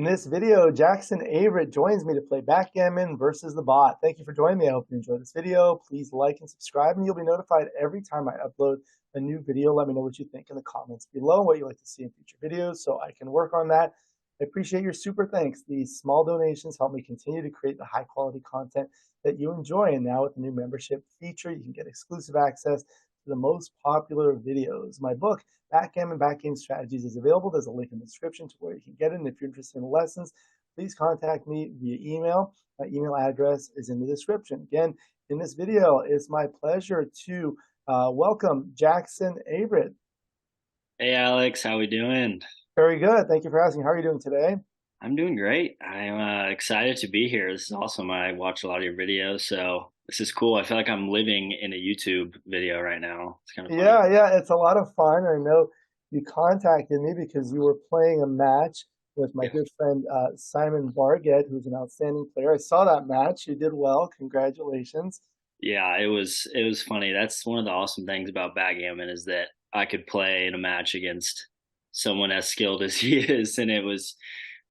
In this video, Jackson Averitt joins me to play Backgammon versus the Bot. Thank you for joining me. I hope you enjoyed this video. Please like and subscribe, and you'll be notified every time I upload a new video. Let me know what you think in the comments below and what you'd like to see in future videos so I can work on that. I appreciate your super thanks. These small donations help me continue to create the high quality content that you enjoy. And now with the new membership feature, you can get exclusive access to the most popular videos. My book, Backgammon Backgame Strategies, is available. There's a link in the description to where you can get it. And if you're interested in the lessons, please contact me via email. My email address is in the description. Again, in this video, it's my pleasure to welcome Jackson Averitt. Hey Alex, how we doing? Very good. Thank you for asking. How are you doing today? I'm doing great. I'm excited to be here. This is awesome. I watch a lot of your videos, so this is cool. I feel like I'm living in a YouTube video right now. It's kind of funny. Yeah, it's a lot of fun. I know you contacted me because you were playing a match with my Yeah. good friend Simon Bargett, who's an outstanding player. I saw that match. You did well. Congratulations. Yeah, it was funny. That's one of the awesome things about backgammon is that I could play in a match against someone as skilled as he is, and it was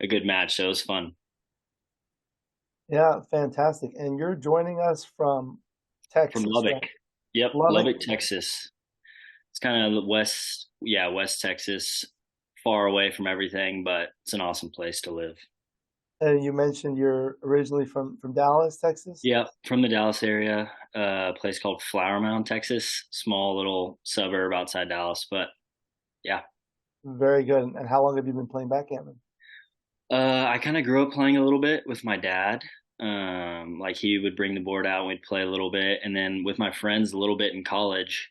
a good match. So it was fun. Yeah, fantastic. And you're joining us from From Texas, right? Lubbock. Yep, Lubbock. Lubbock, Texas. It's kind of the west, yeah, West Texas, far away from everything, but it's an awesome place to live. And you mentioned you're originally from Dallas, Texas. Yep, from the Dallas area, a place called Flower Mound, Texas, small little suburb outside Dallas. But yeah, Very good. And how long have you been playing backgammon? I kind of grew up playing a little bit with my dad. Like he would bring the board out and we'd play a little bit, and then with my friends a little bit in college.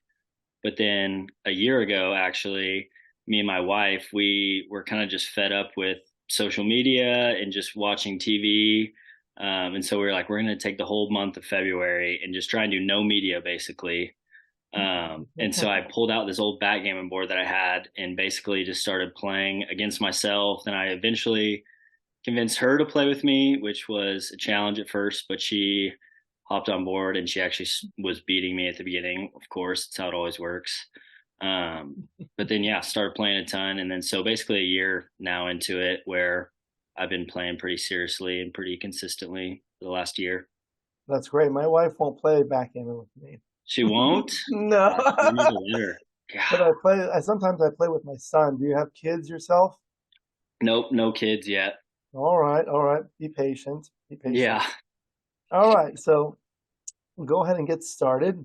But then a year ago, actually, me and my wife, we were kind of just fed up with social media and just watching TV. And so we were like, we're going to take the whole month of February and just try and do no media basically. And so I pulled out this old backgammon board that I had and basically just started playing against myself. And I eventually convinced her to play with me, which was a challenge at first, but she hopped on board and she actually was beating me at the beginning. Of course, that's how it always works. But then, yeah, started playing a ton. And then, so basically, a year now into it where I've been playing pretty seriously and pretty consistently for the last year. That's great. My wife won't play backgammon with me. She won't? No. You need to let her. But God. I sometimes play with my son. Do you have kids yourself? Nope, no kids yet. All right. Be patient. Be patient. Yeah. All right, so we'll go ahead and get started.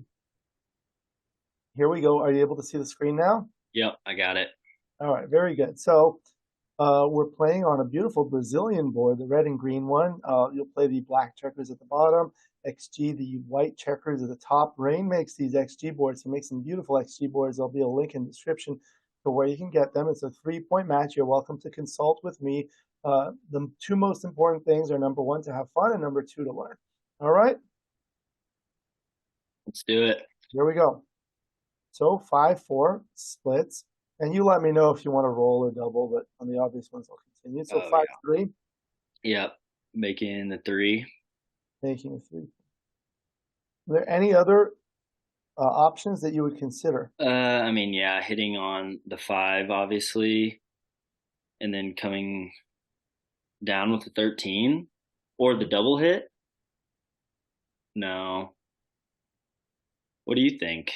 Here we go. Are you able to see the screen now? Yep, I got it. All right, very good. So we're playing on a beautiful Brazilian board, the red and green one. You'll play the black checkers at the bottom, XG, the white checkers at the top. Rain makes these XG boards. He makes some beautiful XG boards. There'll be a link in the description to where you can get them. It's a 3-point match. You're welcome to consult with me. The two most important things are number one, to have fun, and number two, to learn. All right, Let's do it. here we go. So 5-4 splits. And you let me know if you want to roll or double, but on the obvious ones, I'll continue. So Oh, yeah. 5-3, Yep. Making the three. making a 3. Are there any other options that you would consider? I mean, yeah, hitting on the five, obviously, and then coming down with the 13 or the double hit. No. What do you think?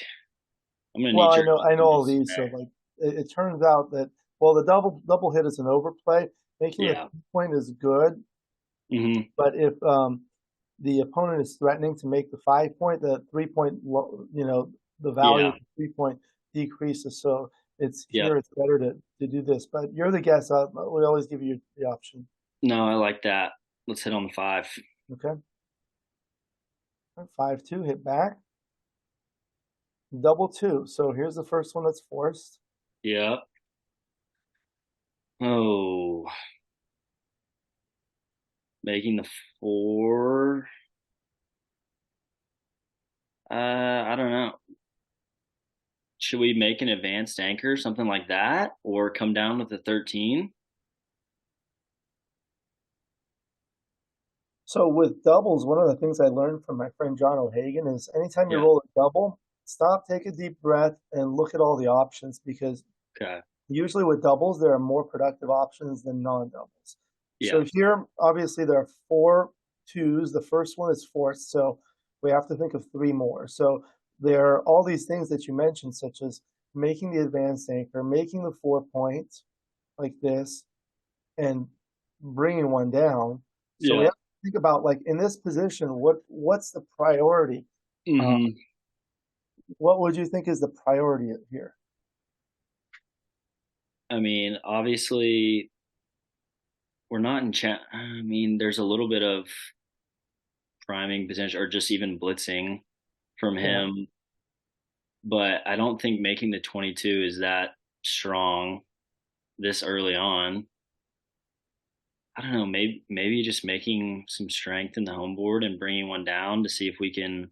I'm gonna Well, need I your know all opinions these. So there. like it turns out that, well, the double hit is an overplay. Making the Yeah. 3-point is good, Hmm. but if the opponent is threatening to make the 5-point, the 3-point, the value Yeah. of the 3-point decreases. So Yep. it's better to do this. But you're the guest. We always give you the option. No, I like that. Let's hit on the five. Okay. 5-2, hit back. Double two. So here's the first one that's forced. Yep. Oh, making the four. I don't know. Should we make an advanced anchor, something like that, or come down with the 13? So with doubles, one of the things I learned from my friend John O'Hagan is anytime you Yeah. roll a double, stop, take a deep breath, and look at all the options, because Okay. usually with doubles, there are more productive options than non-doubles. Yeah. So here, obviously, there are four twos. The first one is forced, so we have to think of three more. So there are all these things that you mentioned, such as making the advanced anchor, making the 4 point like this, and bringing one down. So we Yeah. have to think about, like, in this position, what's the priority? Uh, Hmm. what would you think is the priority here? I mean, obviously, we're not in chat. I mean, there's a little bit of priming potential or just even blitzing from Yeah, him, but I don't think making the 22 is that strong this early on. I don't know, maybe just making some strength in the home board and bringing one down to see if we can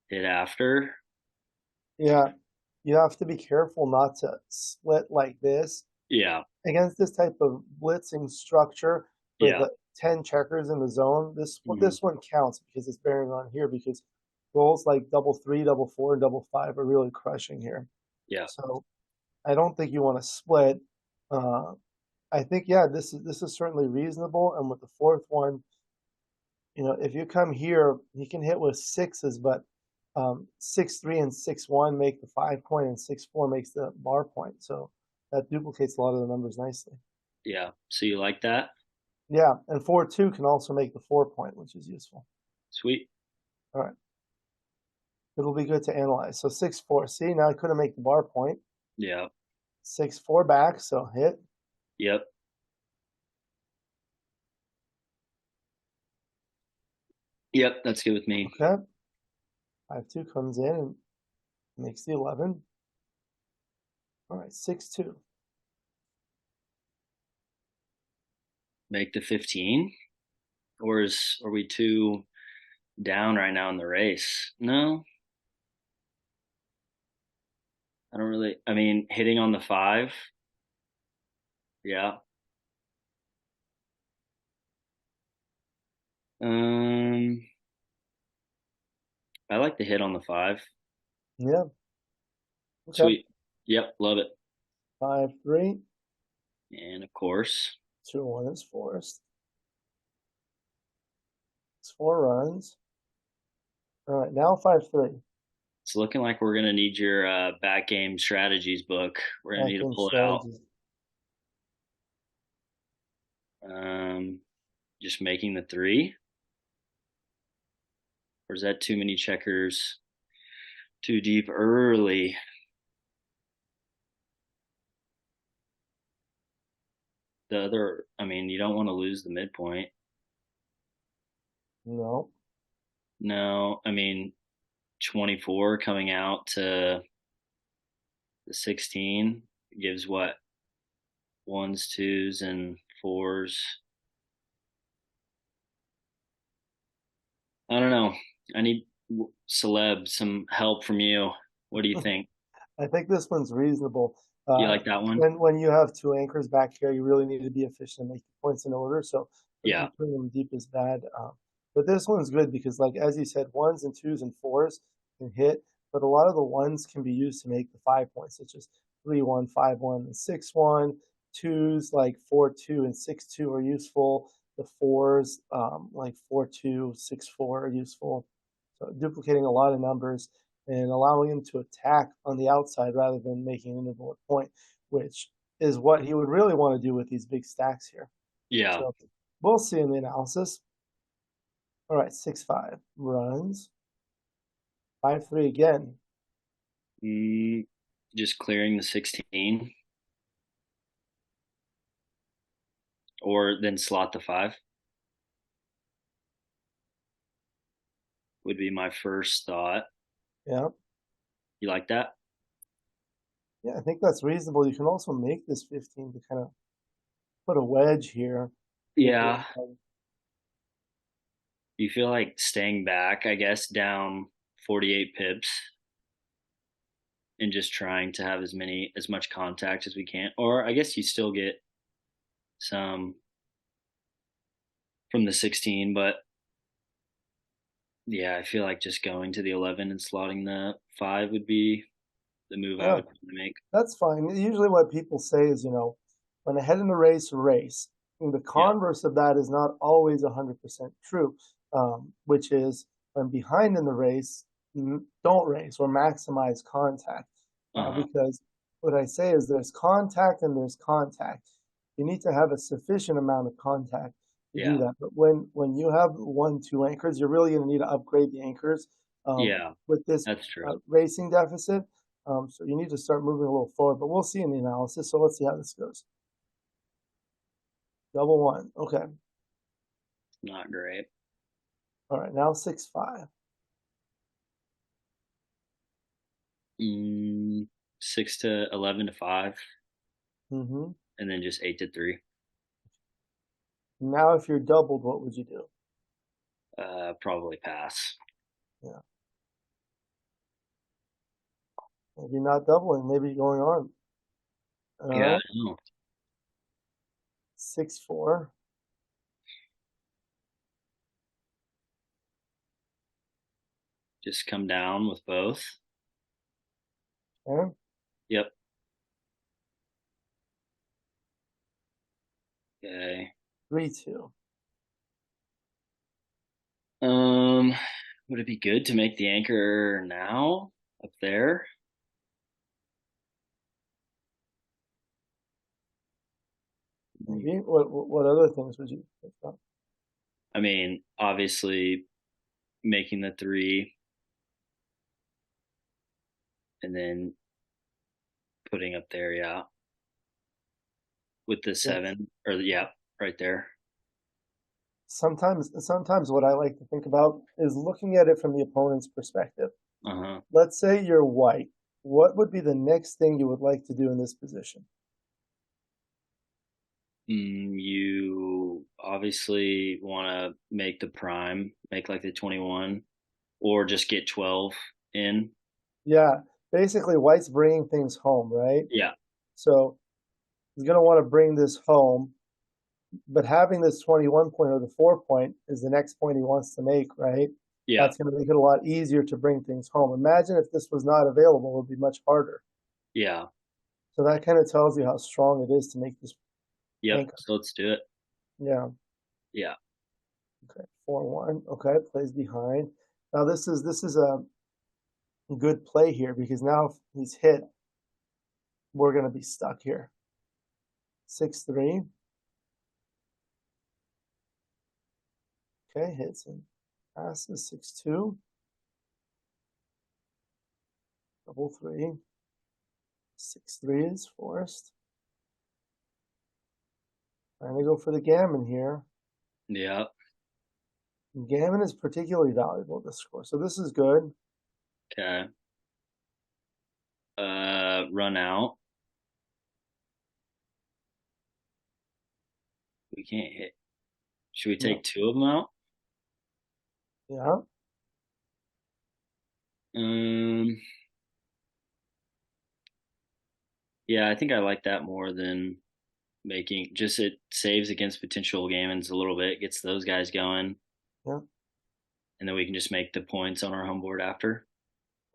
hit after. yeah. You have to be careful not to split like this Yeah, against this type of blitzing structure with yeah, 10 checkers in the zone. This mhm, this one counts because it's bearing on here, because rolls like double three, double four, and double five are really crushing here. yeah, So I don't think you want to split. Uh, I think, yeah, this is certainly reasonable. And with the fourth one, if you come here, you can hit with sixes, but 6-3 and 6-1 make the 5 point, and 6-4 makes the bar point. So that duplicates a lot of the numbers nicely. yeah. So you like that? Yeah, and 4-2 can also make the 4 point, which is useful. Sweet. All right, it'll be good to analyze. So 6-4. See, now I couldn't make the bar point. Yeah. 6-4 back, so hit. Yep. Yep. That's good with me. Okay, 5-2 comes in and makes the 11. All right, 6-2. Make the 15, or are we too down right now in the race? No, I don't really. I mean, hitting on the 5. Yeah. Um, I like the hit on the 5. Yeah. Okay. Sweet. Yep. Love it. 5-3. And of course, 2-1 is forced. It's 4 runs. All right, now 5-3. it's looking like we're gonna need your back game strategies book. We're gonna Back need to in pull it out. strategies. Um, just making the 3, or is that too many checkers? Too deep early. The other, I mean, you don't want to lose the midpoint. No. No, I mean, 24 coming out to the 16 gives what? Ones, twos, and fours. I don't know. I need some help from you. What do you think? I think this one's reasonable. You Uh, like that one? when you have two anchors back here, you really need to be efficient and make the points in order. So Yeah, putting them deep is bad. But this one's good because, like as you said, ones and twos and fours can hit, but a lot of the ones can be used to make the 5 points, such as 3-1, 5-1, and 6-1. Twos like 4-2 and 6-2 are useful. The fours like 4-2, 6-4 are useful. So duplicating a lot of numbers and allowing him to attack on the outside rather than making an invalid point, which is what he would really want to do with these big stacks here. yeah. So we'll see in the analysis. All right, 6-5 runs. 5-3 again. Mm, just clearing the 16, or then slot the 5 would be my first thought. Yeah. You like that? Yeah, I think that's reasonable. You can also make this 15 to kind of put a wedge here. Yeah. You feel like staying back, I guess, down 48 pips and just trying to have as much contact as we can. Or I guess you still get some from the 16, but yeah, I feel like just going to the 11 and slotting the 5 would be the move I Yeah, would make. that's fine. Usually what people say is, when ahead in the race, race. And the Yeah. converse of that is not always 100% true, which is when behind in the race, don't race or maximize contact. Uh-huh. Because what I say is there's contact and there's contact. You need to have a sufficient amount of contact to do Yeah. that. But when you have 1, 2 anchors, you're really going to need to upgrade the anchors Yeah. with this That's true. racing deficit. So you need to start moving a little forward, but we'll see in the analysis. So let's see how this goes. Double one. Okay. Not great. All right. Now 6-5. 6 to 11 to 5, Mm-hmm. and then just 8 to 3. Now, if you're doubled, what would you do? Probably pass. Yeah. Maybe not doubling. Maybe going on. All Yeah, right. I know. 6-4. Just come down with both. Okay. Yep. Okay. 3-2. Would it be good to make the anchor now up there? Maybe. What other things would you think about? I mean, obviously making the 3 and then putting up there, yeah, with the Yeah. 7 or yeah, right there. Sometimes what I like to think about is looking at it from the opponent's perspective. Uh-huh. Let's say you're white. What would be the next thing you would like to do in this position? You obviously want to make the prime, make like the 21, or just get 12 in. Yeah, basically white's bringing things home, right? Yeah, So he's going to want to bring this home, but having this 21 point or the 4 point is the next point he wants to make, right? yeah, That's going to make it a lot easier to bring things home. Imagine if this was not available, it would be much harder. yeah, So that kind of tells you how strong it is to make this yep. anchor. So let's do it. Yeah. Yeah, Okay. 4-1. Okay. Plays behind. Now this is a good play here because now if he's hit, we're going to be stuck here. 6-3. Okay. Hits and passes. 6-2. Double three. 6-3 is forced. Trying to go for the gammon here. yeah. Gammon is particularly valuable to score. So this is good. Okay. Run out. We can't hit. Should we Yeah. take 2 of them out? Yeah. Um, yeah, I think I like that more than making just it saves against potential gammons a little bit, gets those guys going, Yeah. and then we can just make the points on our home board after.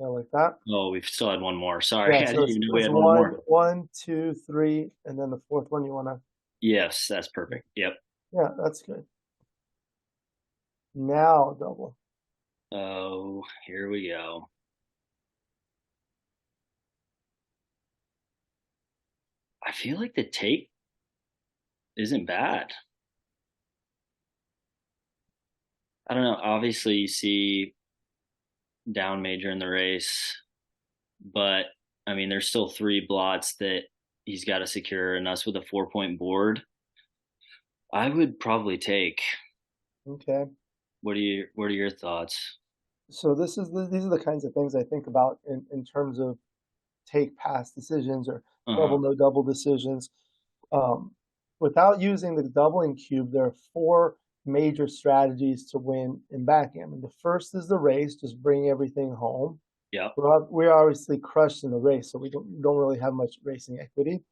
Yeah, like that. Oh, we've still had one more. Sorry, Yeah. I So didn't it's, even know we it's had one more. 1, 1, 2, 3, and then the fourth one you want to. Yes, that's perfect. Yep. Yeah, that's good. Now double. Oh, here we go. I feel like the take isn't bad. I don't know. Obviously, you see down major in the race, but I mean, there's still 3 blots that he's got to secure, and us with a 4-point board. I would probably take. Okay. What are your thoughts? So these are the kinds of things I think about in terms of take pass decisions or Uh huh. double no double decisions. Um, Without using the doubling cube, there are 4 major strategies to win in backgammon. The first is the race, just bring everything home. Yep. We're obviously crushed in the race, so we don't really have much racing equity.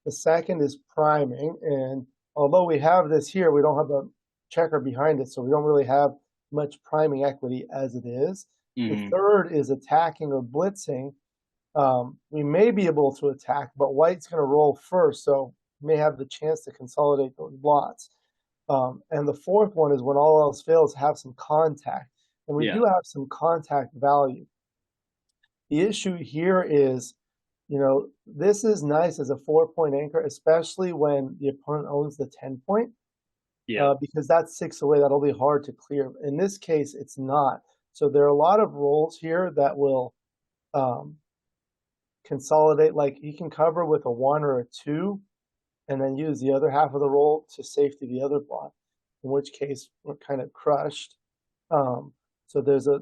The second is priming, and although we have this here, we don't have a checker behind it, so we don't really have much priming equity as it is. The Hmm. third is attacking or blitzing. We may be able to attack, but white's going to roll first, so You may have the chance to consolidate those blots. And the fourth one is when all else fails, have some contact. And we Yeah. do have some contact value. The issue here is, this is nice as a 4-point anchor, especially when the opponent owns the 10-point, Yeah. because that's 6 away. That'll be hard to clear. In this case, it's not. So there are a lot of rolls here that will um, consolidate. Like you can cover with a 1 or a 2, and then use the other half of the roll to safety the other block, in which case we're kind of crushed. So there's a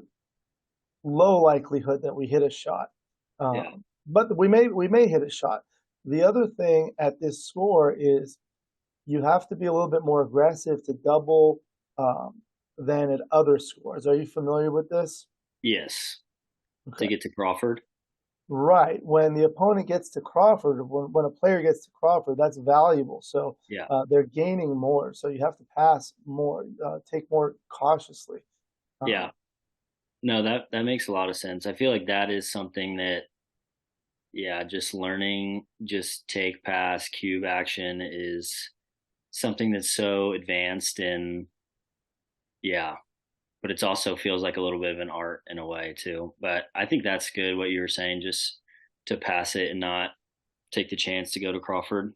low likelihood that we hit a shot, Yeah. but we may hit a shot. The other thing at this score is you have to be a little bit more aggressive to double than at other scores. Are you familiar with this? Yes. To Okay. get to Crawford. Right. When the opponent gets to Crawford, when a player gets to Crawford, that's valuable. So Yeah. they're gaining more. So you have to pass more, take more cautiously. Yeah. Um, No, that makes a lot of sense. I feel like that is something that, yeah, just learning, just take pass cube action is something that's so advanced, and yeah, but it's also feels like a little bit of an art in a way too. But I think that's good what you were saying, just to pass it and not take the chance to go to Crawford.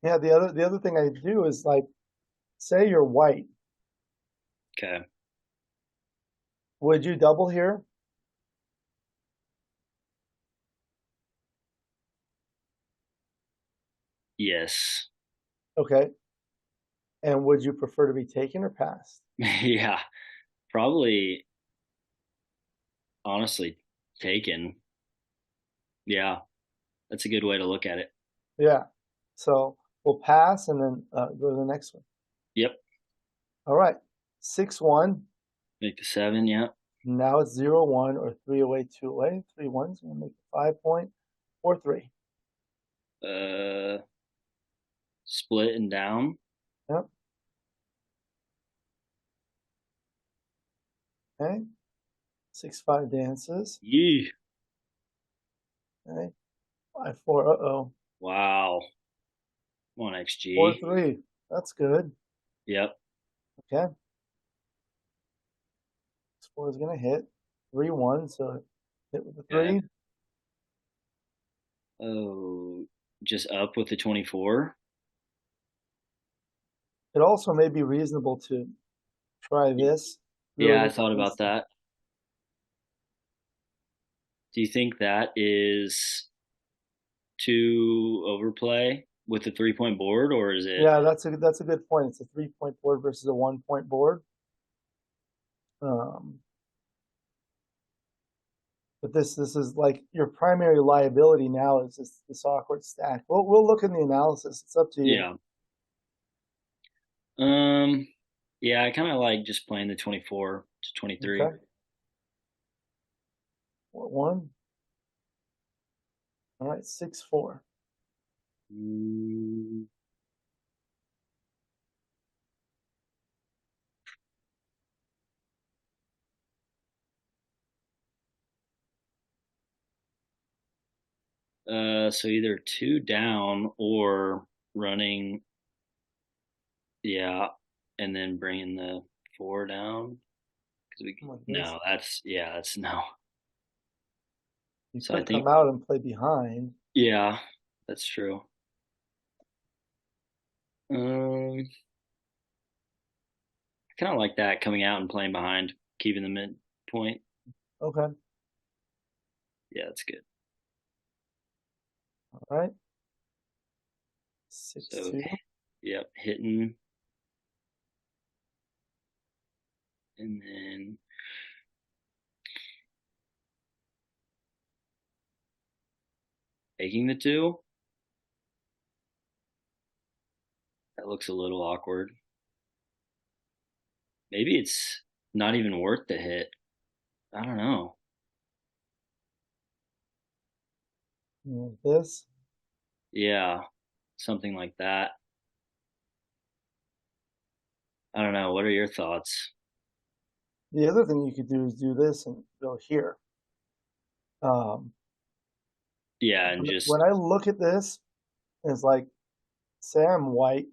yeah. The other thing I do is like, say you're white, Okay. would you double here? Yes. Okay. And would you prefer to be taken or passed? Yeah. Probably honestly taken. Yeah. That's a good way to look at it. Yeah. So we'll pass and then go to the next one. Yep. All right. 6-1. Make the 7. Yeah. Now it's 0-1 or 3 away, 2 away. 3-1's going to make a 5-point or 3. Uh, Split and down. Yep. Okay. 6-5 dances. Yee. Okay. 5-4. Uh-oh. Wow. Come on, XG. 4-3. That's good. Yep. Okay. 6-4 is going to hit. 3-1. So hit with the Okay. 3. Oh, just up with the 24. It also may be reasonable to try this. Really Yeah, I look thought at about this. that. Do you think that is too overplay with the 3 point board, or is it? Yeah, that's a good point. It's a 3-point board versus a 1-point board. Um, but this is like your primary liability now is this awkward stack. We'll look in the analysis. It's up to you. Yeah. Um. Yeah, I kind of like just playing the 24 to 23. Okay. 4-1. All right. 6-4. Mm, so either 2 down or running, yeah, and then bringing the 4 down because Like this. no, that's no. You So I could think, come out and play behind. yeah, that's true. I kind of like that coming out and playing behind, keeping the midpoint. Okay. Yeah, that's good. All right. So, 6-2. yep, hitting and then taking the 2. That looks a little awkward. Maybe it's not even worth the hit. I don't know. Like this. Yeah, something like that. I don't know. What are your thoughts? The other thing you could do is do this and go here. Um, Yeah, and when just I look at this, it's like say I'm white.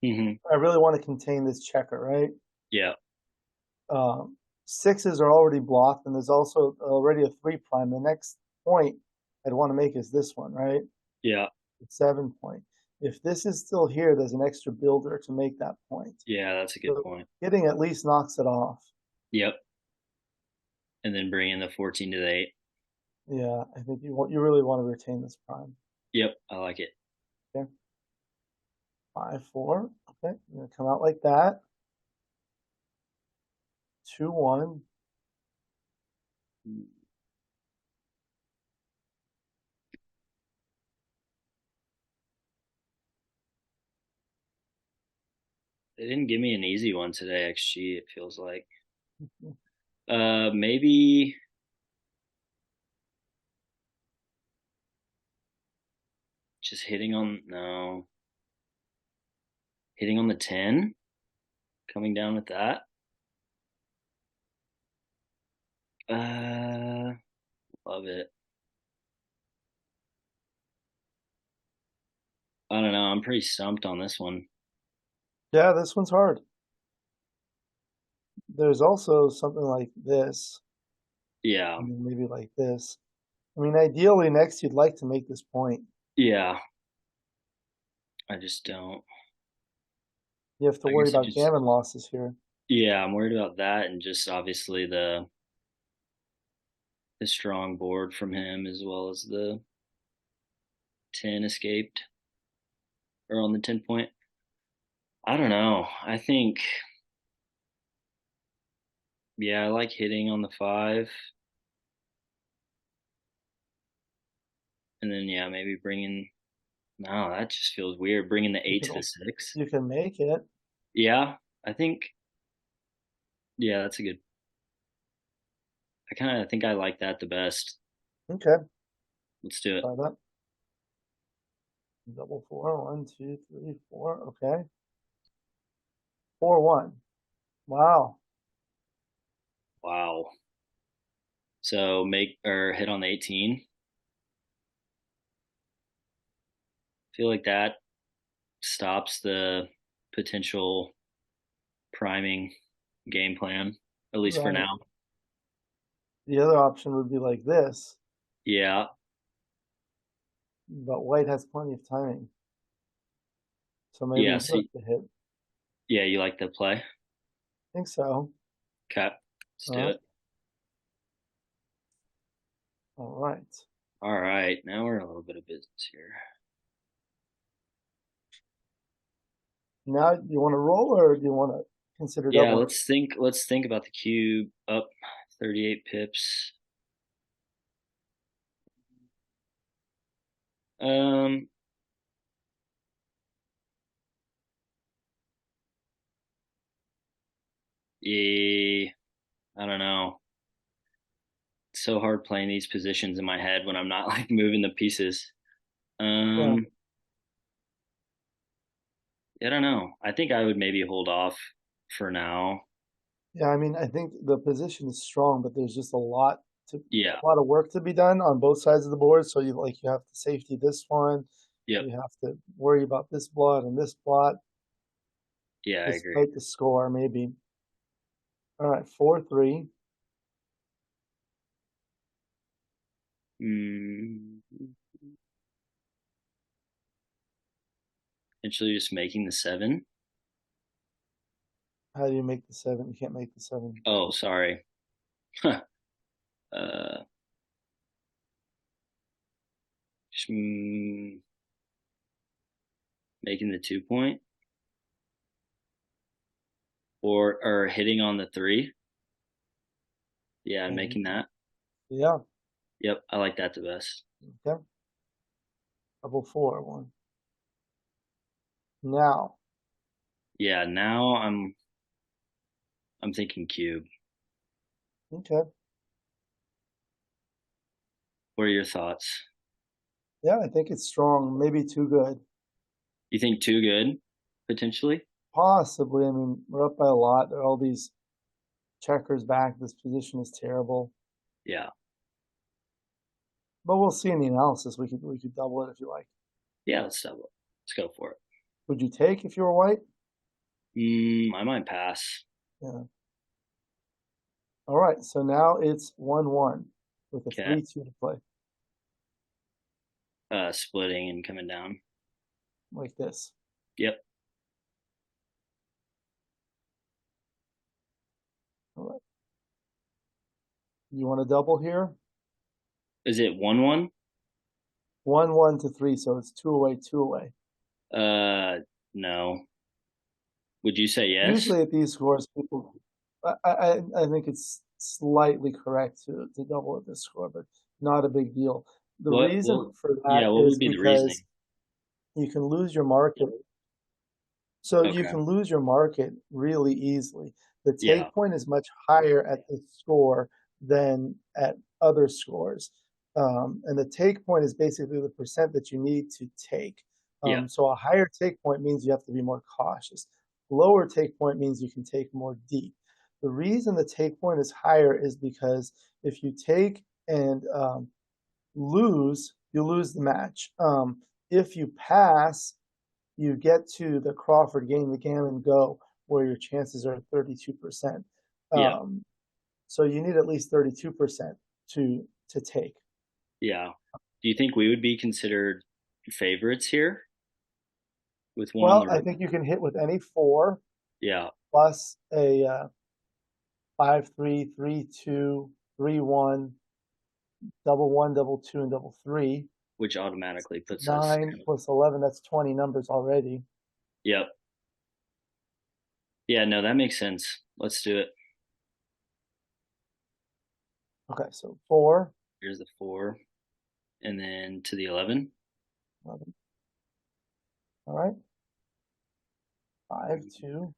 Hmm. I really want to contain this checker, right? Yeah. Um, Sixes are already blocked, and there's also already a three prime. The next point I'd want to make is this one, right? Yeah. It's 7 point. If this is still here, there's an extra builder to make that point. Yeah. That's a good So point. hitting at least knocks it off. Yep. And then bring in the 14 to the 8. Yeah, I think you really want to retain this prime. Yep. I like it. Okay, 5-4. Okay, I'm gonna come out like that. 2-1. They didn't give me an easy one today, XG, it feels like. Maybe just hitting on the 10, coming down with that. Love it. I don't know. I'm pretty stumped on this one. Yeah, this one's hard. There's also something like this, Yeah. and then maybe like this. I mean, ideally, next you'd like to make this point. Yeah. I just don't. You have to I worry guess it about just, gammon losses here. yeah, I'm worried about that and just obviously the strong board from him as well as the 10 escaped or on the 10 point. I don't know. I think, yeah, I like hitting on the 5. And then, yeah, maybe bringing, no, that just feels weird. Bringing the You 8 can to the 6. you can make it. Yeah, I think, yeah, that's a good, I kind of think I like that the best. Okay, Let's do it. try that. Double four. 1, 2, 3, 4. Okay. 4-1. Wow. Wow. So make or hit on the 18. Feel like that stops the potential priming game plan, at least for Right. now. The other option would be like this, Yeah. but white has plenty of timing. So maybe Yeah. you So, have to hit. I yeah, you like the play? think so. Okay. Let's All do right. it. All right. All right. Now we're in a little bit of business here. Now, you want to roll or do you want to consider Yeah. doubling? Let's think about the cube up 38 pips. Um, yeah, I don't know. It's so hard playing these positions in my head when I'm not like moving the pieces. Yeah. Um, I don't know. I think I would maybe hold off for now. Yeah, I mean, I think the position is strong, but there's just Yeah. a lot of work to be done on both sides of the board. So you have to safety this one, Yep. you have to worry about this blot and this blot, Yeah, I agree. despite the score, maybe. All right, 4-3. Mm, Potentially just making the 7. How do you make the 7? You can't make the 7. Oh, sorry. uh, just making the 2 point or hitting on the 3. Yeah, and And making that. yeah, Yep, I like that the best. okay. Double 4, 1. Now, Yeah, now I'm thinking cube. okay. What are your thoughts? Yeah, I think it's strong, maybe too good. You think too good potentially? Possibly. I mean, we're up by a lot. There are all these checkers back. This position is terrible. Yeah. But we'll see in the analysis. We could double it if you like. Yeah, let's double it. Let's go for it. Would you take if you were white? I might pass. Yeah. All right, so now it's 1-1 with a Okay. 3-2 to play, Splitting and coming down. like this. Yep. All right. You want to double here? Is it 1-1? 1-1 to 3, so it's two away, two away. No. Would you say yes? Usually at these scores, people, I think it's slightly correct to double at this score, but not a big deal. The What? reason Well, for yeah. that What is would be the reasoning? because you can lose your market. So you Okay. can lose your market really easily. The Yeah. take point is much higher at this score than at other scores. And the take point is basically the percent that you need to take. Yeah. So a higher take point means you have to be more cautious. Lower take point means you can take more deep. The reason the take point is higher is because if you take and lose, you lose the match. If you pass, you get to the Crawford game, the Gammon Go, where your chances are 32%. Yeah. Um, so you need at least 32% to take. Yeah. Do you think we would be considered favorites here with one on Well, the I road? think you can hit with any four Yeah. plus a 5-3, 3-2, 3-1, double one, double two, and double three. Which automatically puts us. 9 plus 11, that's 20 numbers already. Yep. Yeah. No, that makes sense. Let's do it. Okay, so 4, Here's the 4, and then to the 11. 11. All right, 5, 2.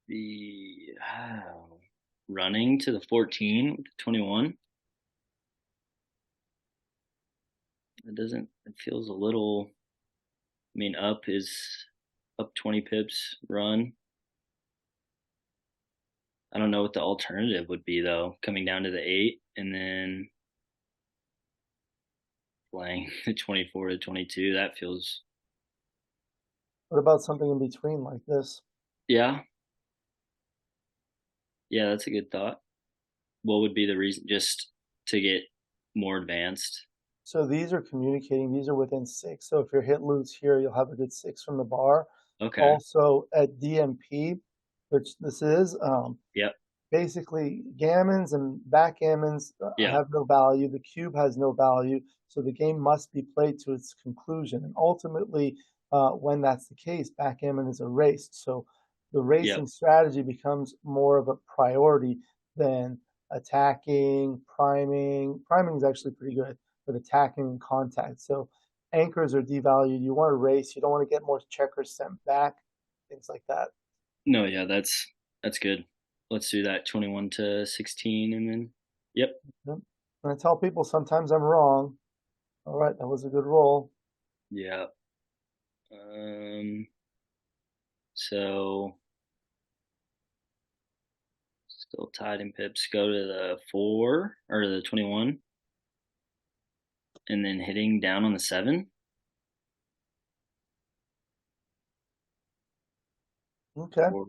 The running to the 14 with the 21. It doesn't. It feels a little. I mean, up is up 20 pips. Run. I don't know what the alternative would be though. Coming down to the 8 and then playing the 24 to 22. That feels. What about something in between like this? Yeah. Yeah, that's a good thought. What would be the reason? Just to get more advanced. So these are communicating, these are within 6. So if your hit lose here, you'll have a good 6 from the bar. Okay. Also at DMP, which this is, Yep. basically gammons and backgammons Yeah. have no value. The cube has no value. So the game must be played to its conclusion. And ultimately, when that's the case, backgammon is erased. So the Yep. racing strategy becomes more of a priority than attacking, priming. Priming is actually pretty good, but attacking and contact. So anchors are devalued. You want to race. You don't want to get more checkers sent back, things like that. No, yeah, that's good. Let's do that 21 to 16 and then yep. Yep. And I tell people sometimes I'm wrong. All right, that was a good roll. Yeah. Um so still tied in pips. Go to the 4 or the 21 and then hitting down on the 7. Okay. Or,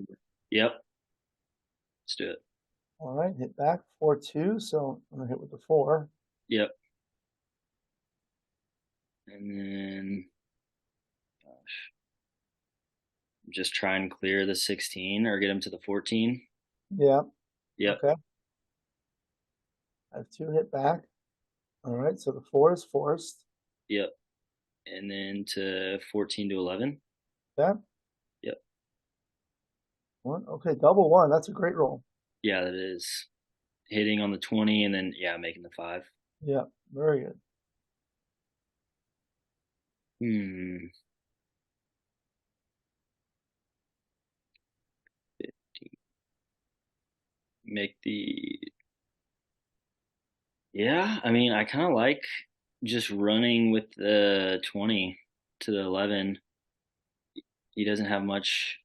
yep. Let's do it. All right, hit back 4-2. So I'm gonna hit with the 4. Yep. And then gosh, just try and clear the 16 or get him to the 14. Yeah. Yep. Okay. I have 2 hit back. All right, so the 4 is forced. Yep. And then to 14 to 11. Yeah. Yep. 1. Okay, double 1. That's a great roll. Yeah, that is hitting on the 20 and then yeah, making the 5. Yeah, very good. Hmm. 15. Make the yeah. I mean, I kind of like just running with the 20 to the 11. He doesn't have much,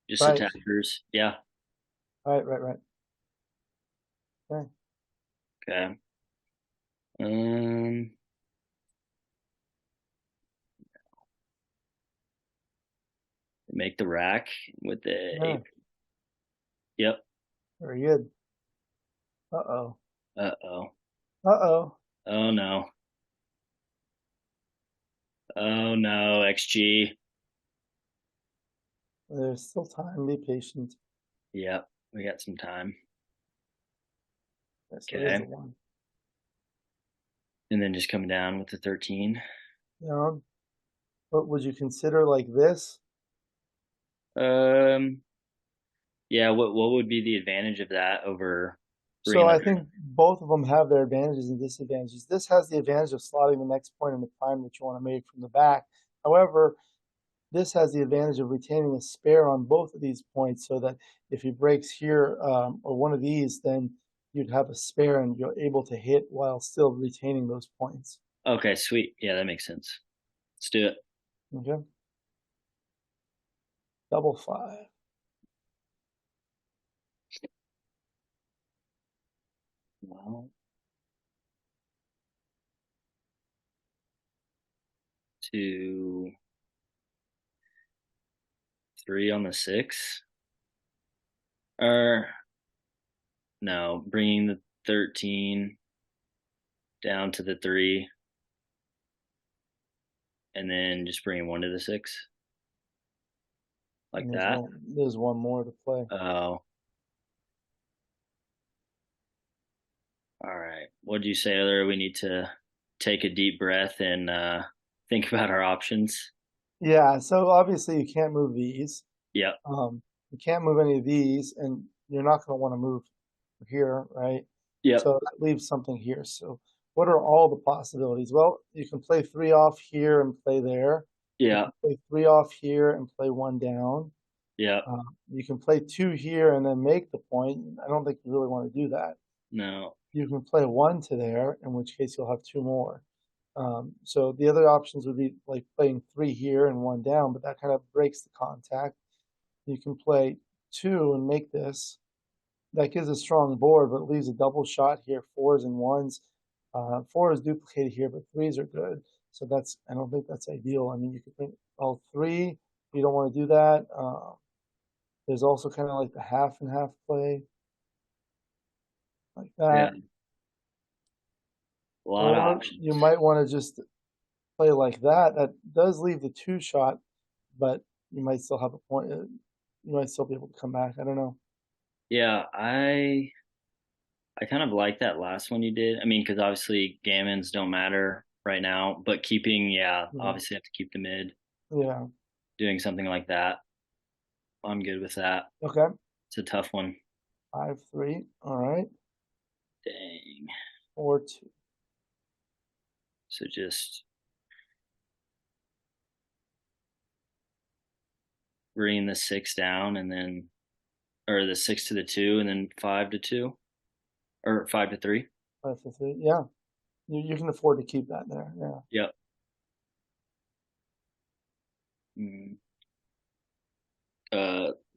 just Right. attackers. Yeah. Right, right, right. Okay. Okay. Um, make the rack with the Yeah, 8. Yep. very good. Uh-oh. Uh-oh. Uh-oh. Oh no. Oh no, XG. There's still time. Be patient. Yep. We got some time. Okay, so there's the Okay. one. And then just coming down with the 13. Down. But would you consider like this? Um, yeah, what would be the advantage of that over So bringing I the think both of them have their advantages and disadvantages. This has the advantage of slotting the next point in the prime that you want to make from the back. However, this has the advantage of retaining a spare on both of these points so that if he breaks here or one of these, then you'd have a spare and you're able to hit while still retaining those points. Okay, sweet. Yeah, that makes sense. Let's do it. Okay. Double five. Well, 2, 3 on the 6. Or no, bringing the 13 down to the 3, and then just bringing 1 to the 6, like And that. there's one more to play. Oh, all right. What did you say earlier? We need to take a deep breath and think about our options. Yeah, so obviously you can't move these. Yep. You can't move any of these, and you're not going to want to move here, right? Yep. So that leaves something here. So what are all the possibilities? Well, you can play three off here and play there. You Yeah. can play three off here and play one down. Yep. You can play two here and then make the point. I don't think you really want to do that. No. You can play one to there, in which case you'll have two more. So the other options would be like playing three here and one down, but that kind of breaks the contact. You can play two and make this. That gives a strong board, but leaves a double shot here, fours and ones. Four is duplicated here, but threes are good. So I don't think that's ideal. I mean, you could think all three. You don't want to do that. There's also kind of like the half and half play, like Yeah. that. A lot of Or you options. might want to just play like that. That does leave the two shot, but you might still have a point. You might still be able to come back. I don't know. Yeah, I kind of like that last one you did. I mean, because obviously gammons don't matter right now, but keeping, yeah, Yeah. obviously have to keep the mid. Yeah. Doing something like that, I'm good with that. Okay. It's a tough one. 5-3. All right. Dang. 4-2. So just bringing the 6 down and then, or the 6 to the 2 and then 5 to 2 or 5 to 3. 5-3. Yeah. You can afford to keep that there. Yeah. Yep. Mm.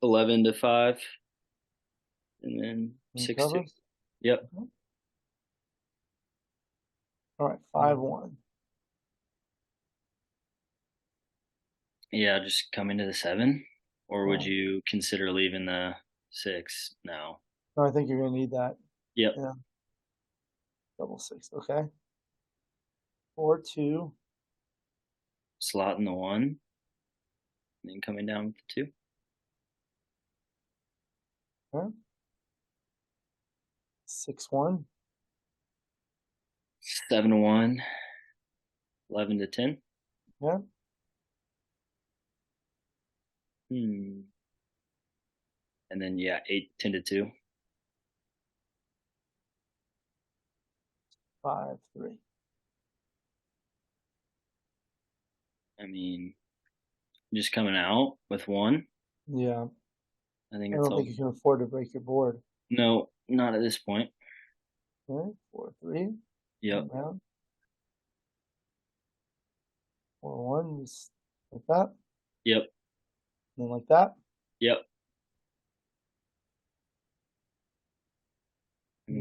11 to 5 and then And 6 2. cover. Yep. Okay. All right. Mm. 5-1. Yeah, just coming to the 7, or would Yeah. you consider leaving the 6? No. No, I think you're going to need that. Yep. Yeah. Double six. Okay. 4-2. Slot in the 1, and then coming down with the 2. Okay. 6-1. 7 to 1, 11 to 10. Yeah. Hmm. And then yeah, 8 10 to 2. 5-3. I mean, just coming out with 1. Yeah. I think I it's don't all. think you can afford to break your board. No, not at this point. Okay. 4-3. Yep. Come down. 4-1. Just like that. Yep. And then like that. Yep.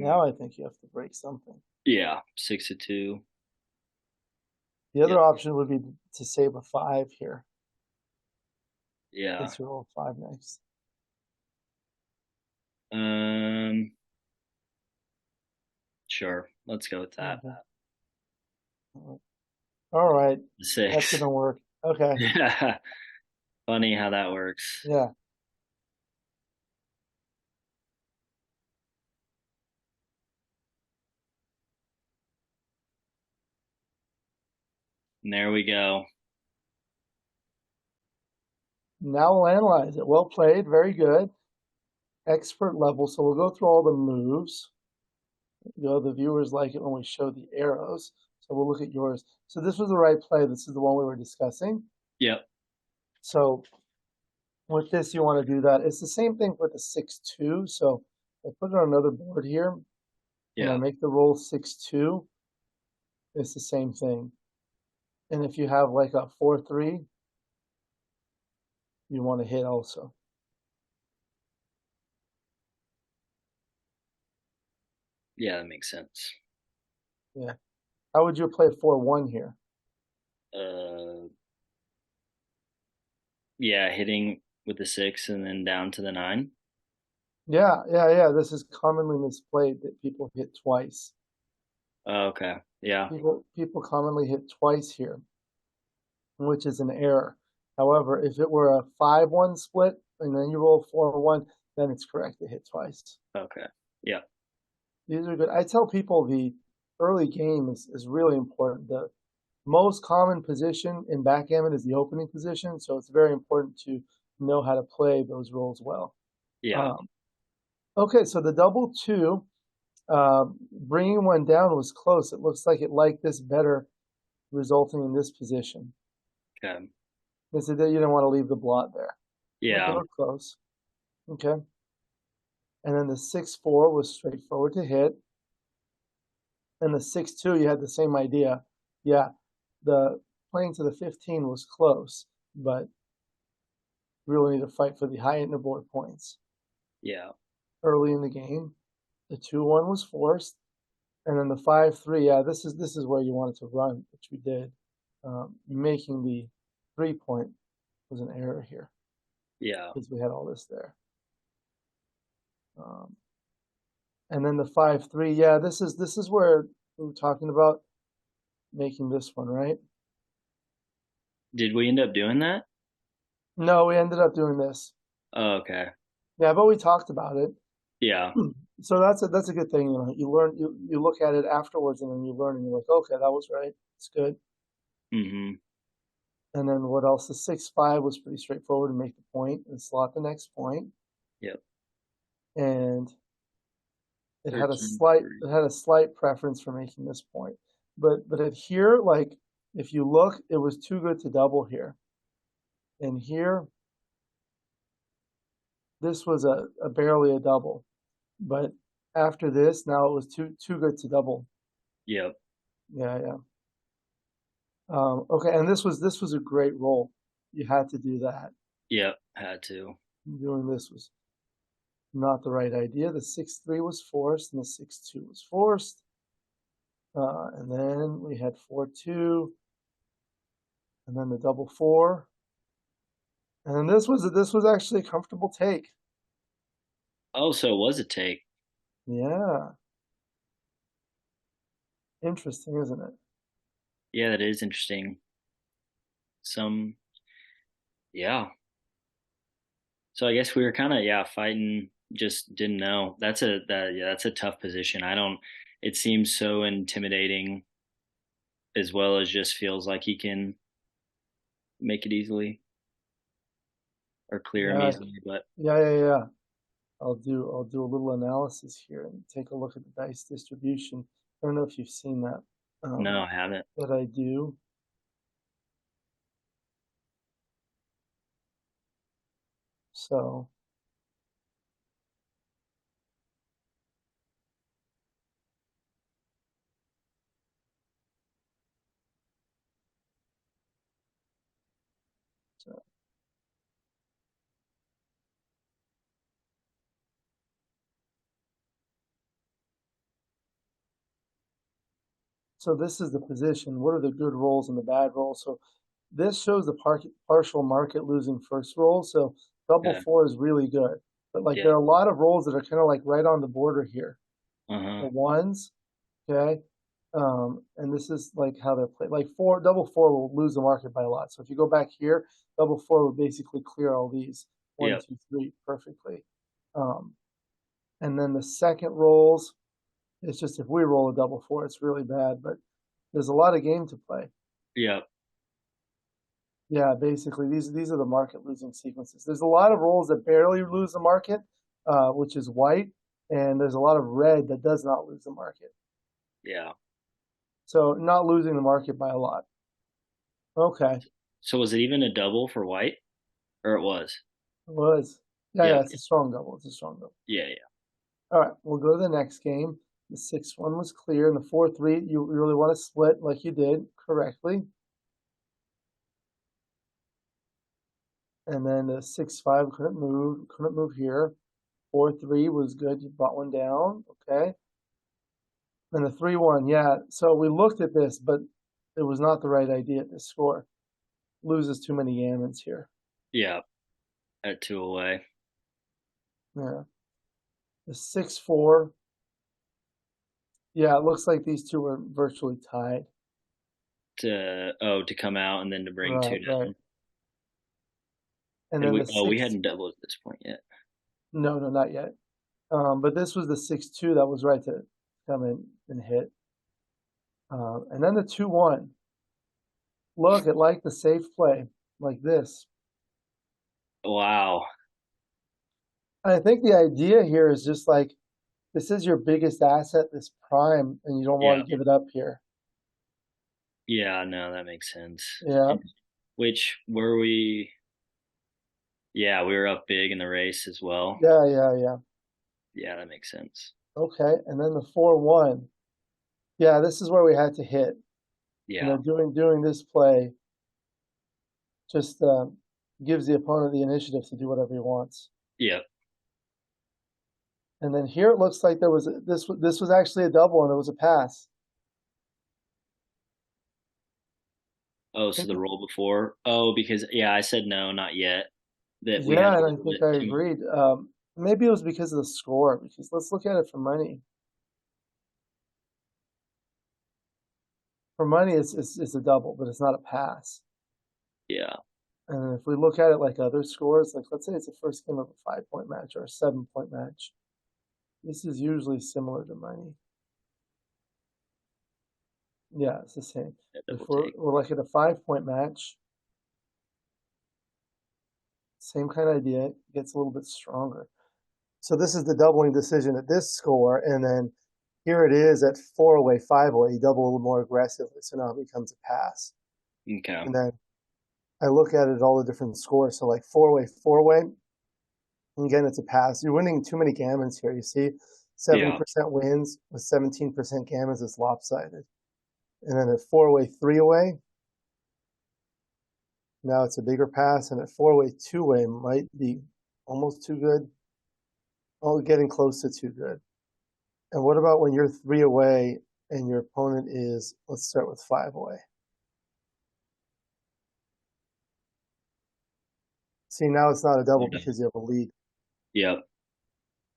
Now I think you have to break something. Yeah, 6 of 2. The Yep. other option would be to save a 5 here. Yeah. Since you roll 5 next. Um. Sure. Let's go with that. Okay. All right. That's 6. gonna work. Okay. Yeah. Funny how that works. Yeah. And there we go. Now we'll analyze it. Well played. Very good. Expert level. So we'll go through all the moves. The viewers like it when we show the arrows. So we'll look at yours. So this was the right play. This is the one we were discussing. Yep. So with this, you want to do that. It's the same thing with the 6-2. So I put it on another board here, and I Yeah. make the roll 6-2. It's the same thing. And if you have like a 4-3, you want to hit also. Yeah, that makes sense. Yeah. How would you play 4-1 here? Yeah, hitting with the 6 and then down to the 9. Yeah. This is commonly misplayed that people hit twice. Oh, okay. Yeah. People commonly hit twice here, which is an error. However, if it were a 5-1 split and then you roll 4-1, then it's correct to hit twice. Okay. Yeah. These are good. I tell people the early game is really important. The most common position in backgammon is the opening position, so it's very important to know how to play those roles well. Yeah. Um, okay, so the double 2, bringing one down was close. It looks like it liked this better, resulting in this position. Okay. They said that you didn't want to leave the blot there, but they Yeah. were close. Okay, and then the 6-4 was straightforward to hit, and the 6-2 you had the same idea. Yeah, the playing to the 15 was close, but really need to fight for the high end of board points. Yeah. Early in the game, the 2-1 was forced, and then the 5-3. Yeah, this is where you wanted to run, which we did. Making the 3-point was an error here Yeah. because we had all this there. And then the 5-3. Yeah, this is where we were talking about making this one, right? Did we end up doing that? No, we ended up doing this. Oh, okay. Yeah, but we talked about it. Yeah. So that's a good thing. You learn, you look at it afterwards, and then you learn, and you're like, okay, that was right. It's good. Mm-hmm. And then what else? The 6-5 was pretty straightforward to make the point and slot the next point. Yep. And it had a 13. slight preference for making this point. But at here, like if you look, it was too good to double here. And here, this was a barely a double. But after this, now it was too good to double. Yep. Yeah. Okay, and this was a great roll. You had to do that. Yep. Had to. Doing this was not the right idea. The 6-3 was forced, and the 6-2 was forced. And then we had 4-2, and then the double 4. And then this was actually a comfortable take. Oh, so it was a take. Yeah. Interesting, isn't it? Yeah, that is interesting. Yeah. So I guess we were kind of, yeah, fighting, just didn't know. That's a tough position. It seems so intimidating as well as just feels like he can make it easily or clear him Yeah. easily, but Yeah. I'll do a little analysis here and take a look at the dice distribution. I don't know if you've seen that. no, I haven't. But I do. So So this is the position. What are the good rolls and the bad rolls? So this shows the partial market losing first roll. So double Okay. four is really good. But like Yeah. there are a lot of rolls that are kind of like right on the border here. Uh-huh. The ones, okay? And this is like how they're played. Like double four will lose the market by a lot. So if you go back here, double four would basically clear all these one, Yep. two, three perfectly. Um, and then the second rolls, it's just if we roll a double four, it's really bad. But there's a lot of game to play. Yep. Yeah, basically these are the market losing sequences. There's a lot of rolls that barely lose the market, which is white, and there's a lot of red that does not lose the market. Yeah. So not losing the market by a lot. Okay, So was it even a double for white? Or it was? it was. Yeah, yeah, Yep. it's a strong double. It's a strong double. Yeah, yeah. All right, we'll go to the next game. The 6-1 was clear, and the 4-3, you really want to split like you did correctly. And then the 6-5 couldn't move here. 4-3 was good. You brought one down. Okay. And the 3-1, yeah. So we looked at this, but it was not the right idea to score. Loses too many gammons here. Yeah. At two away. Yeah. The 6-4. Yeah, it looks like these two are virtually tied. To come out and then to bring Right, two right. down. And And then the we six, hadn't doubled at this point yet. no, no, not yet. But this was the 6-2 that was right to come in and hit. And then the 2-1. Look, it liked the safe play like this. Wow. I think the idea here is just like this is your biggest asset, this prime, and you don't want Yeah. to give it up here. Yeah, no, that makes sense. Yeah, Which were we? Yeah, we were up big in the race as well. yeah, yeah, yeah. Yeah, that makes sense. Okay, and then the 4-1. Yeah, this is where we had to hit. You know, Yeah. doing this play just gives the opponent the initiative to do whatever he wants. Yep. And then here it looks like there was this was actually a double and it was a pass. Oh, I so think the roll before. Oh, because yeah, I said no, not yet. That we had yeah, a and I little think bit I too. agreed. Maybe it was because of the score. Because let's look at it for money. For money, it's a double, but it's not a pass. Yeah. And if we look at it like other scores, like let's say it's a first game of a 5-point match or a 7-point match, this is usually similar to money. Yeah, it's the same. A If double take. we're like at a 5-point match, same kind of idea, it gets a little bit stronger. So this is the doubling decision at this score, and then here it is at 4-away, 5-away. You double a little more aggressively, so now it becomes a pass. Okay. And then I look at it all the different scores. So like 4-away, 4-away. Again, it's a pass. You're winning too many gammons here. You see, Yeah. 70% wins with 17% gammons is lopsided. And then at 4-away, 3-away, now it's a bigger pass. And at 4-away, 2-away might be almost too good. Oh, getting close to too good. And what about when you're 3-away and your opponent is, let's start with 5-away. See, now it's not a double Yeah. because you have a lead. Yep.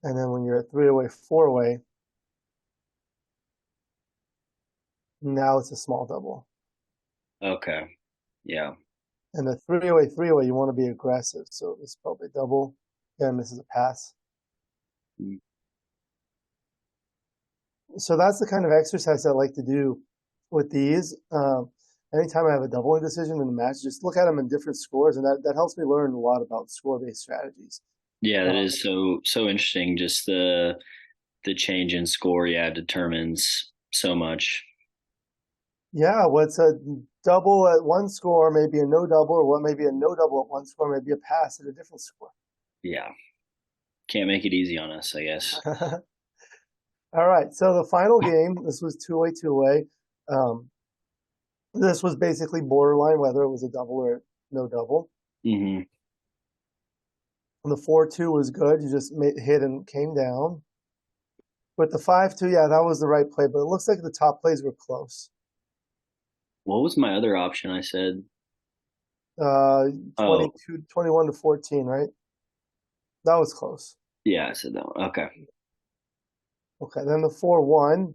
And then when you're at 3-away, 4-away, now it's a small double. Okay. Yeah. And the 3-away, 3-away, you want to be aggressive. So it's probably double. Again, this is a pass. Mm. So that's the kind of exercise I like to do with these. Anytime I have a doubling decision in the match, just look at them in different scores, and that helps me learn a lot about score-based strategies. Yeah, that Um, is so interesting. Just the change in score, yeah, determines so much. yeah, what's a double at one score, maybe a no double, or what may be a no double at one score, maybe a pass at a different score. Yeah. Can't make it easy on us, I guess. All right, so the final game, this was two-way, two-way. Um, this was basically borderline whether it was a double or no double. Hmm. And the 4-2 was good. You just hit and came down. With the 5-2, yeah, that was the right play, but it looks like the top plays were close. What was my other option I said? Uh, Oh, 22, 21 to 14, right? That was close. yeah, I said that one. Okay. Okay, then the 4-1,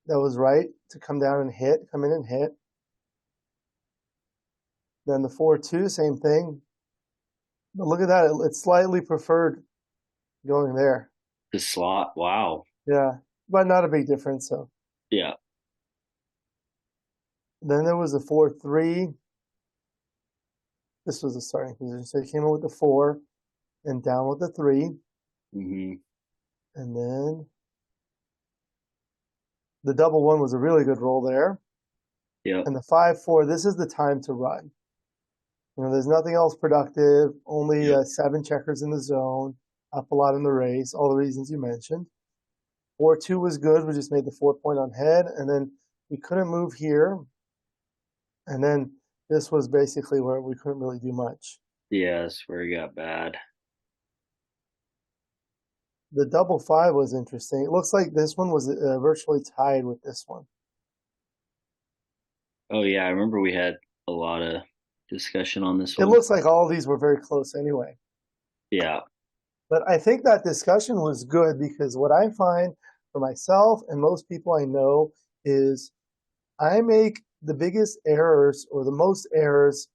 that was right to come down and hit, come in and hit. Then the 4-2, same thing. But look at that, it's slightly preferred going there. The slot. Wow. Yeah, but not a big difference. So Yeah. then there was the 4-3. This was the starting position. So he came in with the 4 and down with the 3. Hmm. And then the double 1 was a really good roll there. Yep. And the 5-4, this is the time to run. There's nothing else productive, only Yep. 7 checkers in the zone, up a lot in the race, all the reasons you mentioned. 4-2 was good. We just made the 4-point on head, and then we couldn't move here. And then this was basically where we couldn't really do much. Yeah, that's where he got bad. The double 5 was interesting. It looks like this one was virtually tied with this one. Oh yeah, I remember we had a lot of discussion on this It one. looks like all of these were very close anyway. Yeah. But I think that discussion was good because what I find for myself and most people I know is I make the biggest errors or the most errors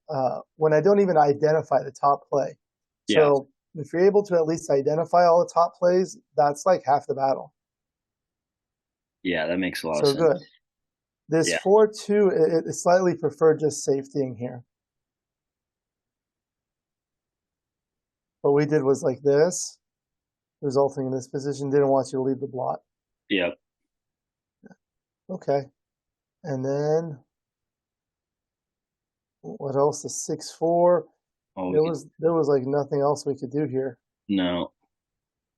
when I don't even identify the top play. Yeah. So if you're able to at least identify all the top plays, that's like half the battle. Yeah, that makes a lot of So sense. good. This Yeah. 4-2, it slightly preferred just safetying here. What we did was like this, resulting in this position. Didn't want you to leave the blot. Yep. Okay. And then what else? The 6-4. Oh, we There could. was there was like nothing else we could do here. No.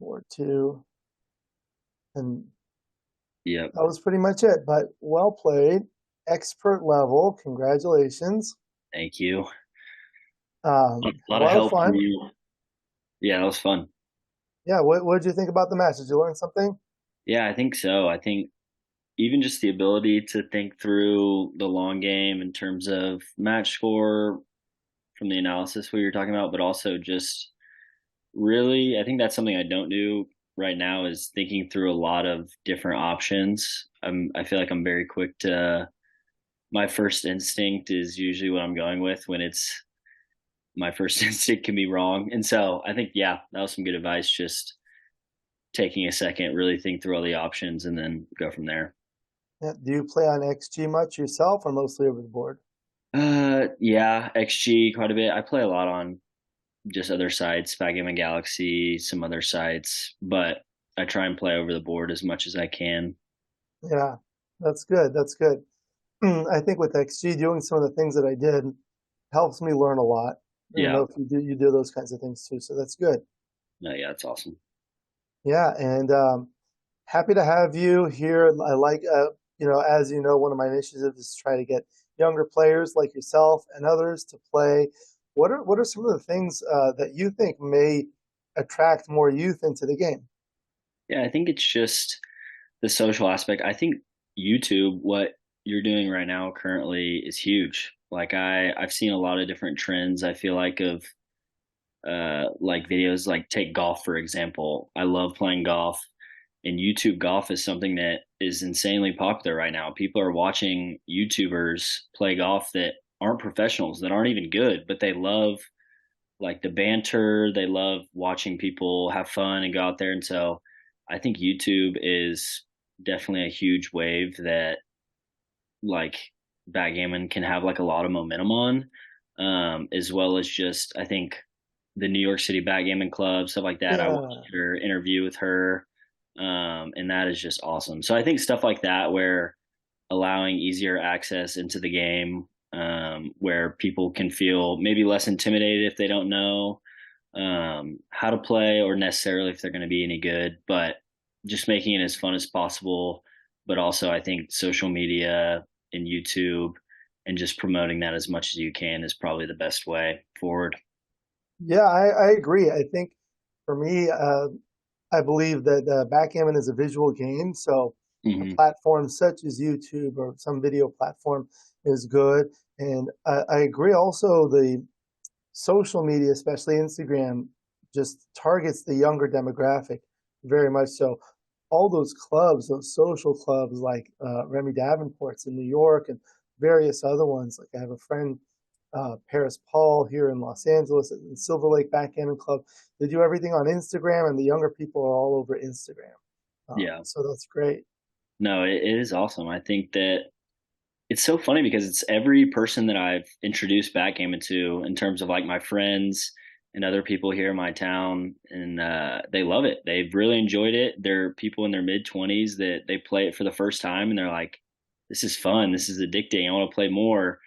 4-2. And Yep. that was pretty much it. But well played. Expert level. Congratulations. Thank you. A Had a lot of lot of help from fun. you. Yeah, that was fun. Yeah, what did you think about the match? Did you learn something? Yeah, I think so. I think even just the ability to think through the long game in terms of match score from the analysis we were talking about, but also just really, I think that's something I don't do right now is thinking through a lot of different options. I feel like I'm very quick to my first instinct is usually what I'm going with when it's my first instinct can be wrong. And so I think, yeah, that was some good advice. Just taking a second, really think through all the options and then go from there. Yeah. Do you play on XG much yourself or mostly over the board? Yeah, XG quite a bit. I play a lot on just other sites, Backgammon Galaxy, some other sites, but I try and play over the board as much as I can. Yeah, that's good. That's good. I think with XG, doing some of the things that I did helps me learn a lot. I don't Yeah, know if you do those kinds of things too, so that's good. no, yeah, it's awesome. Yeah, and happy to have you here. I like, as you know, one of my initiatives is to try to get younger players like yourself and others to play. What are some of the things that you think may attract more youth into the game? Yeah, I think it's just the social aspect. I think YouTube, what you're doing right now currently is huge. Like I've seen a lot of different trends. I feel of like videos like take golf for example. I love playing golf and YouTube golf is something that is insanely popular right now. People are watching YouTubers play golf that aren't professionals, that aren't even good, but they love like the banter. They love watching people have fun and go out there. And so I think YouTube is definitely a huge wave that like backgammon can have like a lot of momentum on, as well as just I think the New York City Backgammon Club, stuff like that. I Yeah, watched her interview with her, and that is just awesome. So I think stuff like that, where allowing easier access into the game, where people can feel maybe less intimidated if they don't know how to play or necessarily if they're going to be any good, but just making it as fun as possible. But also, I think social media and YouTube and just promoting that as much as you can is probably the best way forward. yeah, I agree. I think for me, I believe that backgammon is a visual game, so a Hmm. platform such as YouTube or some video platform is good. And I agree also the social media, especially Instagram, just targets the younger demographic very much so. All those clubs, those social clubs like Remy Davenport's in New York and various other ones. Like I have a friend, Paris Paul, here in Los Angeles at the Silver Lake Backgammon Club. They do everything on Instagram, and the younger people are all over Instagram. Yeah. So that's great. No, it is awesome. I think that it's so funny because it's every person that I've introduced backgammon to in terms of like my friends and other people here in my town, and they love it. They've really enjoyed it. They're people in their mid 20s that they play it for the first time, and they're like, "This is fun. This is addicting. I want to play more."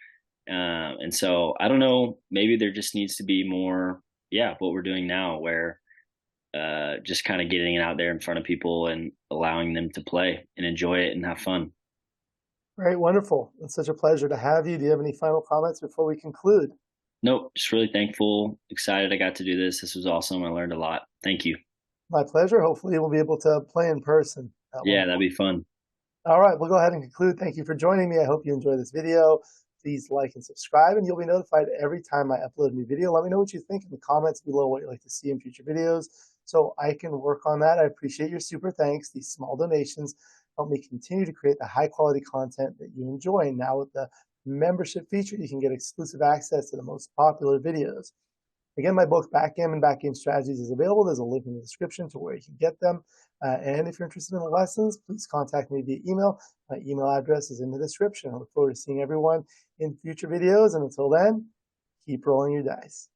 And so I don't know. Maybe there just needs to be more, yeah, what we're doing now, where just kind of getting it out there in front of people and allowing them to play and enjoy it and have fun. Great, wonderful. It's such a pleasure to have you. Do you have any final comments before we conclude? Nope, just really thankful, excited I got to do this. This was awesome. I learned a lot. Thank you. My pleasure. Hopefully, we'll be able to play in person at one Yeah, that'd point. be fun. All right, we'll go ahead and conclude. Thank you for joining me. I hope you enjoy this video. Please like and subscribe, and you'll be notified every time I upload a new video. Let me know what you think in the comments below, what you'd like to see in future videos, so I can work on that. I appreciate your super thanks. These small donations help me continue to create the high quality content that you enjoy. And now with the membership feature, you can get exclusive access to the most popular videos. Again, my book, Backgammon Backgame Strategies, is available. There's a link in the description to where you can get them. And if you're interested in the lessons, please contact me via email. My email address is in the description. I look forward to seeing everyone in future videos. And until then, keep rolling your dice.